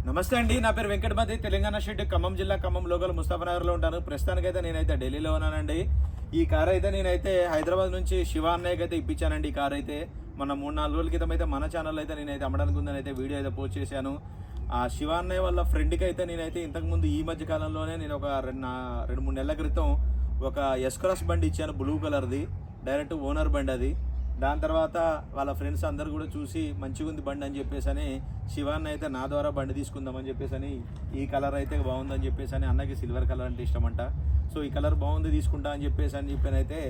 నమస్తే అండి, నా పేరు వెంకటపతి. తెలంగాణ స్టేట్ ఖమ్మం జిల్లా ఖమ్మం లోకల్ ముస్తాఫానగర్లో ఉంటాను. ప్రస్తుతానికైతే నేనైతే ఢిల్లీలో ఉన్నానండి. ఈ కార్ అయితే నేనైతే హైదరాబాద్ నుంచి శివ అన్నయ్యకి అయితే ఇప్పించానండి. ఈ కార్ అయితే మన 3-4 రోజుల క్రితం అయితే మన ఛానల్ అయితే నేనైతే అమ్మడానికి ఉందని అయితే వీడియో అయితే పోస్ట్ చేశాను. ఆ శివ అన్నయ్య వాళ్ళ ఫ్రెండ్కి అయితే నేనైతే ఇంతకుముందు ఈ మధ్య కాలంలోనే నేను ఒక 2-3 నెలల క్రితం ఒక ఎస్క్రాస్ బండి ఇచ్చాను, బ్లూ కలర్ది. డైరెక్ట్ ఓనర్ బండి అది. దాని తర్వాత వాళ్ళ ఫ్రెండ్స్ అందరు కూడా చూసి మంచిగా ఉంది బండి అని చెప్పేసి అని శివాన్ని అయితే నా ద్వారా బండి తీసుకుందామని చెప్పేసి అని ఈ కలర్ అయితే బాగుందని చెప్పేసి అని అన్నకి సిల్వర్ కలర్ అంటే ఇష్టమంట. సో ఈ కలర్ బాగుంది తీసుకుంటా అని చెప్పేసి అని చెప్పానైతే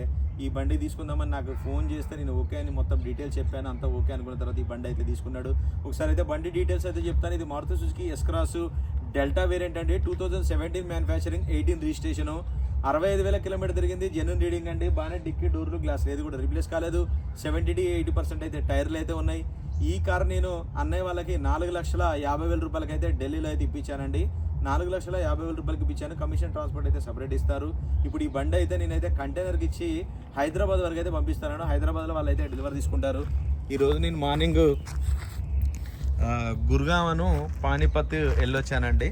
ఈ బండి తీసుకుందామని నాకు ఫోన్ చేస్తే నేను ఓకే అని మొత్తం డీటెయిల్స్ చెప్పాను. అంతా ఓకే అనుకున్న తర్వాత ఈ బండి అయితే తీసుకున్నాడు. ఒకసారి అయితే బండి డీటెయిల్స్ అయితే చెప్తాను. ఇది Maruti Suzuki S Cross delta variant అండి. 2017 మ్యానుఫ్యాక్చరింగ్, 18 రిజిస్ట్రేషను, 65,000 కిలోమీటర్ తిరిగింది. జెన్యూన్ రీడింగ్ అండి. బాగానే డిక్కీ డోర్లు గ్లాస్ లేదు కూడా రీప్లేస్ కాలేదు. 70-80% అయితే టైర్లు అయితే ఉన్నాయి. ఈ కార్ నేను అన్నయ్య వాళ్ళకి 4,50,000 రూపాయలకి అయితే ఢిల్లీలో అయితే ఇప్పించానండి. 4,50,000 రూపాయలకి ఇప్పించాను. కమిషన్ ట్రాన్స్పోర్ట్ అయితే సపరేట్ ఇస్తారు. ఇప్పుడు ఈ బండి అయితే నేనైతే కంటైనర్కి ఇచ్చి హైదరాబాద్ వరకు అయితే పంపిస్తాను. హైదరాబాద్లో వాళ్ళు అయితే డెలివరీ తీసుకుంటారు. ఈరోజు నేను మార్నింగ్ గుర్గావను పానీపత్ వెళ్ళొచ్చానండి.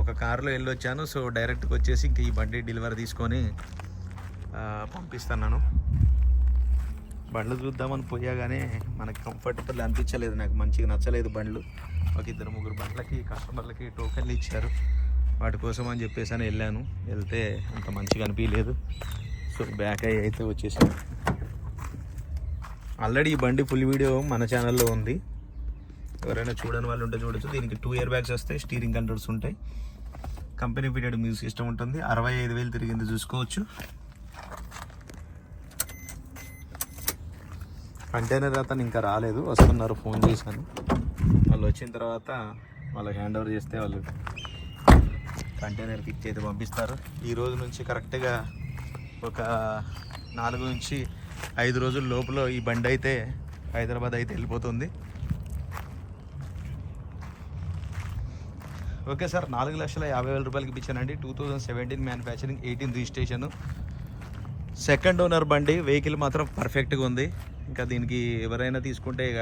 ఒక కారులో వెళ్ళొచ్చాను. సో డైరెక్ట్గా వచ్చేసి ఇంక ఈ బండి డెలివరీ తీసుకొని పంపిస్తున్నాను. బండ్లు చూద్దామని పోయాగానే మనకి కంఫర్టబుల్ అనిపించలేదు, నాకు మంచిగా నచ్చలేదు బండ్లు. ఒక 2-3 బండ్లకి కస్టమర్లకి టోకెన్లు ఇచ్చారు, వాటి కోసం అని చెప్పేసి అని వెళ్ళాను. వెళ్తే అంత మంచిగా అనిపించలేదు. సో బ్యాక్ అయ్యి అయితే వచ్చేసాను. ఆల్రెడీ ఈ బండి ఫుల్ వీడియో మన ఛానల్లో ఉంది, ఎవరైనా చూడని వాళ్ళు ఉంటే చూడొచ్చు. దీనికి 2 ఇయర్ బ్యాగ్స్ వస్తాయి, స్టీరింగ్ కంట్రోల్స్ ఉంటాయి, కంపెనీ ఫిటెడ్ మ్యూజిక్ సిస్టమ్ ఉంటుంది. 65,000 తిరిగింది చూసుకోవచ్చు. కంటైనర్ అతను ఇంకా రాలేదు, వస్తున్నారు, ఫోన్ చేశాను. వాళ్ళు వచ్చిన తర్వాత వాళ్ళకి హ్యాండ్ ఓవర్ చేస్తే వాళ్ళు కంటైనర్కి ఇచ్చి అయితే పంపిస్తారు. ఈ రోజు నుంచి కరెక్ట్గా ఒక 4-5 రోజుల లోపల ఈ బండి అయితే హైదరాబాద్ అయితే వెళ్ళిపోతుంది. ఓకే సార్, 4,50,000 రూపాయలకి ఇప్పించానండి. 2017 మ్యానుఫ్యాక్చరింగ్, 18 రిజిస్ట్రేషను, సెకండ్ ఓనర్ బండి. వెహికల్ మాత్రం పర్ఫెక్ట్గా ఉంది. ఇంకా దీనికి ఎవరైనా తీసుకుంటే ఇక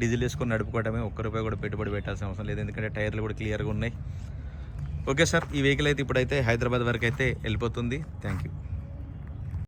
డీజిల్ వేసుకొని నడుపుకోవడమే, ₹1 కూడా పెట్టుబడి పెట్టాల్సిన అవసరం లేదు, ఎందుకంటే టైర్లు కూడా క్లియర్గా ఉన్నాయి. ఓకే సార్, ఈ వెహికల్ అయితే ఇప్పుడైతే హైదరాబాద్ వరకు అయితే వెళ్ళిపోతుంది. Thank you.